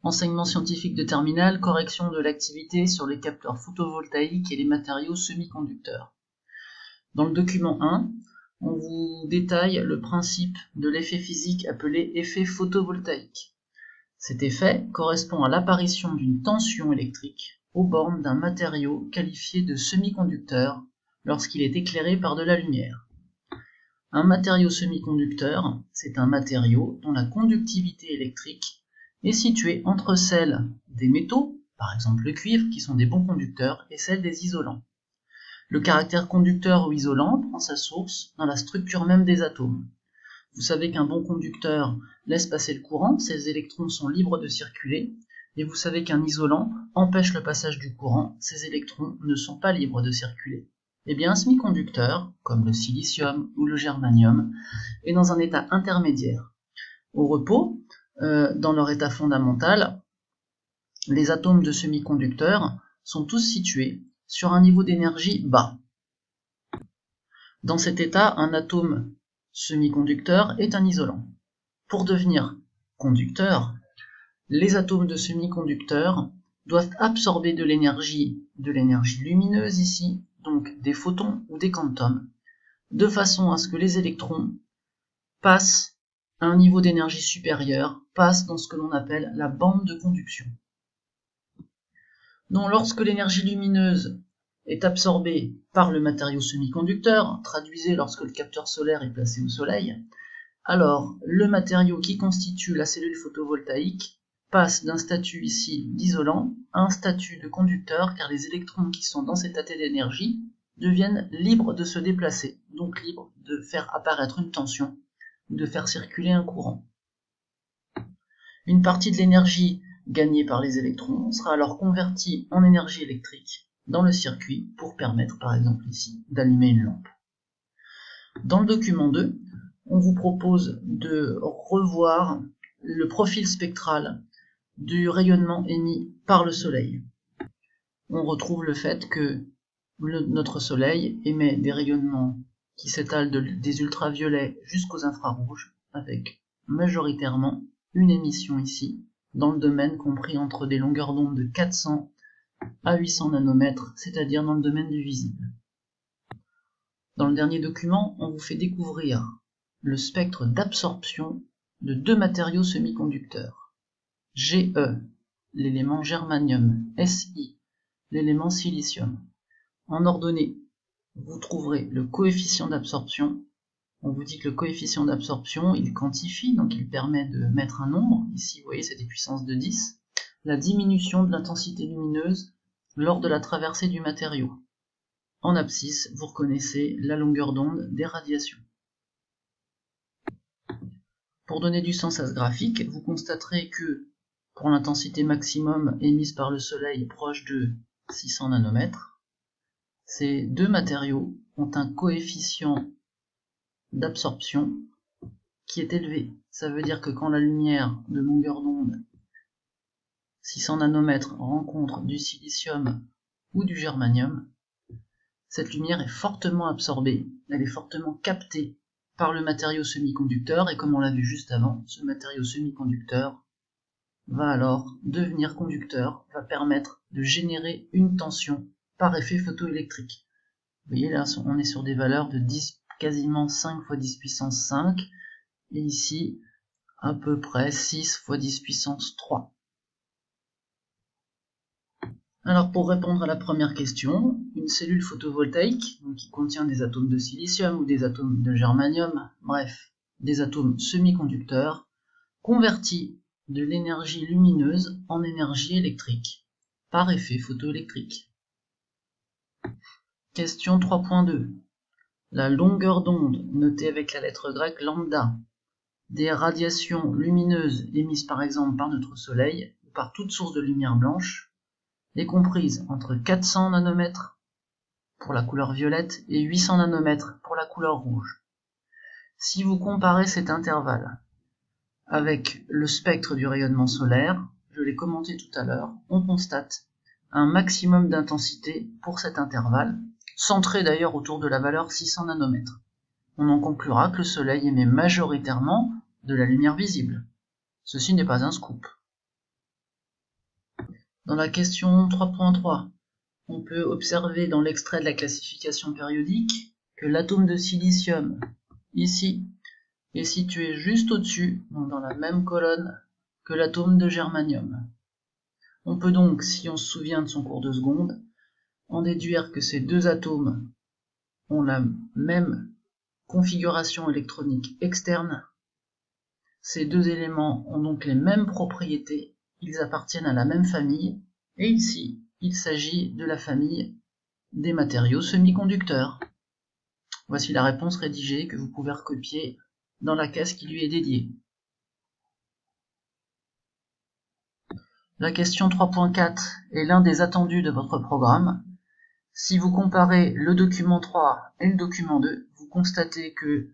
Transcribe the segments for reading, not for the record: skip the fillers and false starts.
Enseignement scientifique de terminale, correction de l'activité sur les capteurs photovoltaïques et les matériaux semi-conducteurs. Dans le document 1, on vous détaille le principe de l'effet physique appelé effet photovoltaïque. Cet effet correspond à l'apparition d'une tension électrique aux bornes d'un matériau qualifié de semi-conducteur lorsqu'il est éclairé par de la lumière. Un matériau semi-conducteur, c'est un matériau dont la conductivité électrique est située entre celle des métaux, par exemple le cuivre, qui sont des bons conducteurs, et celle des isolants. Le caractère conducteur ou isolant prend sa source dans la structure même des atomes. Vous savez qu'un bon conducteur laisse passer le courant, ses électrons sont libres de circuler, et vous savez qu'un isolant empêche le passage du courant, ses électrons ne sont pas libres de circuler. Eh bien, un semi-conducteur, comme le silicium ou le germanium, est dans un état intermédiaire. Au repos, dans leur état fondamental, les atomes de semi-conducteurs sont tous situés sur un niveau d'énergie bas. Dans cet état, un atome semi-conducteur est un isolant. Pour devenir conducteur, les atomes de semi-conducteurs doivent absorber de l'énergie lumineuse ici, donc des photons ou des quantums, de façon à ce que les électrons passent à un niveau d'énergie supérieur, passent dans ce que l'on appelle la bande de conduction. Donc lorsque l'énergie lumineuse est absorbée par le matériau semi-conducteur, traduisez lorsque le capteur solaire est placé au soleil, alors le matériau qui constitue la cellule photovoltaïque passe d'un statut ici d'isolant à un statut de conducteur, car les électrons qui sont dans cet état d'énergie deviennent libres de se déplacer, donc libres de faire apparaître une tension ou de faire circuler un courant. Une partie de l'énergie gagnée par les électrons sera alors convertie en énergie électrique dans le circuit pour permettre par exemple ici d'allumer une lampe. Dans le document 2, on vous propose de revoir le profil spectral du rayonnement émis par le Soleil. On retrouve le fait que notre Soleil émet des rayonnements qui s'étalent des ultraviolets jusqu'aux infrarouges, avec majoritairement une émission ici, dans le domaine compris entre des longueurs d'onde de 400 à 800 nanomètres, c'est-à-dire dans le domaine du visible. Dans le dernier document, on vous fait découvrir le spectre d'absorption de deux matériaux semi-conducteurs. Ge, l'élément germanium, Si, l'élément silicium. En ordonnée, vous trouverez le coefficient d'absorption. On vous dit que le coefficient d'absorption, il quantifie, donc il permet de mettre un nombre. Ici, vous voyez, c'est des puissances de 10. La diminution de l'intensité lumineuse lors de la traversée du matériau. En abscisse, vous reconnaissez la longueur d'onde des radiations. Pour donner du sens à ce graphique, vous constaterez que pour l'intensité maximum émise par le Soleil proche de 600 nanomètres, ces deux matériaux ont un coefficient d'absorption qui est élevé. Ça veut dire que quand la lumière de longueur d'onde 600 nanomètres rencontre du silicium ou du germanium, cette lumière est fortement absorbée, elle est fortement captée par le matériau semi-conducteur, et comme on l'a vu juste avant, ce matériau semi-conducteur va alors devenir conducteur, va permettre de générer une tension par effet photoélectrique. Vous voyez là, on est sur des valeurs de 10, quasiment 5 fois 10 puissance 5, et ici à peu près 6 fois 10 puissance 3. Alors pour répondre à la première question, une cellule photovoltaïque, donc qui contient des atomes de silicium ou des atomes de germanium, bref, des atomes semi-conducteurs, convertit de l'énergie lumineuse en énergie électrique, par effet photoélectrique. Question 3.2. La longueur d'onde, notée avec la lettre grecque lambda, des radiations lumineuses émises par exemple par notre Soleil, ou par toute source de lumière blanche, est comprise entre 400 nanomètres pour la couleur violette et 800 nanomètres pour la couleur rouge. Si vous comparez cet intervalle avec le spectre du rayonnement solaire, je l'ai commenté tout à l'heure, on constate un maximum d'intensité pour cet intervalle, centré d'ailleurs autour de la valeur 600 nanomètres. On en conclura que le Soleil émet majoritairement de la lumière visible. Ceci n'est pas un scoop. Dans la question 3.3, on peut observer dans l'extrait de la classification périodique que l'atome de silicium, ici, est situé juste au-dessus, donc dans la même colonne que l'atome de germanium. On peut donc, si on se souvient de son cours de seconde, en déduire que ces deux atomes ont la même configuration électronique externe. Ces deux éléments ont donc les mêmes propriétés, ils appartiennent à la même famille, et ici, il s'agit de la famille des matériaux semi-conducteurs. Voici la réponse rédigée que vous pouvez recopier dans la case qui lui est dédiée. La question 3.4 est l'un des attendus de votre programme. Si vous comparez le document 3 et le document 2, vous constatez que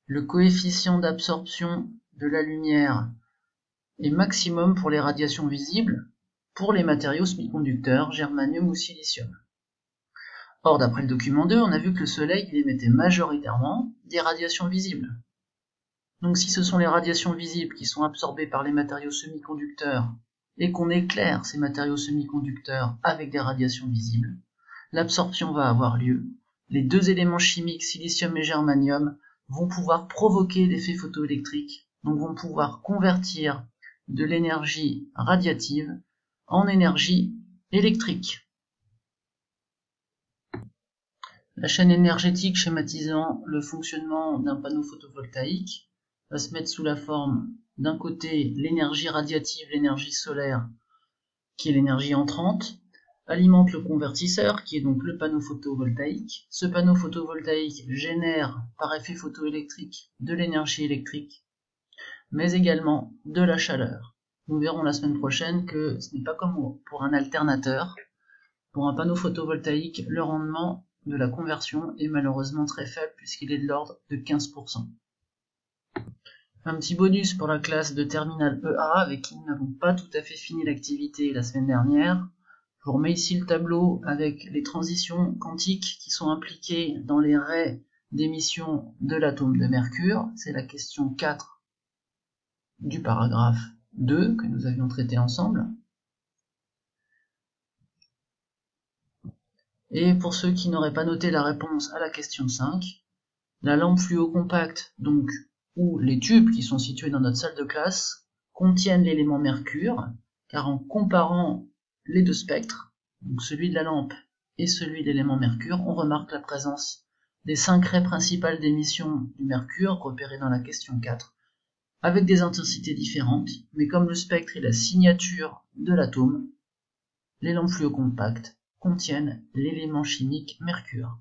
le coefficient d'absorption de la lumière est maximum pour les radiations visibles pour les matériaux semi-conducteurs, germanium ou silicium. Or, d'après le document 2, on a vu que le Soleil émettait majoritairement des radiations visibles. Donc si ce sont les radiations visibles qui sont absorbées par les matériaux semi-conducteurs et qu'on éclaire ces matériaux semi-conducteurs avec des radiations visibles, l'absorption va avoir lieu. Les deux éléments chimiques, silicium et germanium, vont pouvoir provoquer l'effet photoélectrique, donc vont pouvoir convertir de l'énergie radiative en énergie électrique. La chaîne énergétique schématisant le fonctionnement d'un panneau photovoltaïque va se mettre sous la forme d'un côté l'énergie radiative, l'énergie solaire, qui est l'énergie entrante, alimente le convertisseur, qui est donc le panneau photovoltaïque. Ce panneau photovoltaïque génère par effet photoélectrique de l'énergie électrique, mais également de la chaleur. Nous verrons la semaine prochaine que ce n'est pas comme pour un alternateur. Pour un panneau photovoltaïque, le rendement de la conversion est malheureusement très faible puisqu'il est de l'ordre de 15%. Un petit bonus pour la classe de terminale EA avec qui nous n'avons pas tout à fait fini l'activité la semaine dernière. Je vous remets ici le tableau avec les transitions quantiques qui sont impliquées dans les raies d'émission de l'atome de mercure. C'est la question 4 du paragraphe 2 que nous avions traité ensemble. Et pour ceux qui n'auraient pas noté la réponse à la question 5, la lampe fluo compacte, donc, ou les tubes qui sont situés dans notre salle de classe, contiennent l'élément mercure, car en comparant les deux spectres, donc celui de la lampe et celui de l'élément mercure, on remarque la présence des 5 raies principales d'émission du mercure repérées dans la question 4, avec des intensités différentes, mais comme le spectre est la signature de l'atome, les lampes fluo compactes contiennent l'élément chimique mercure.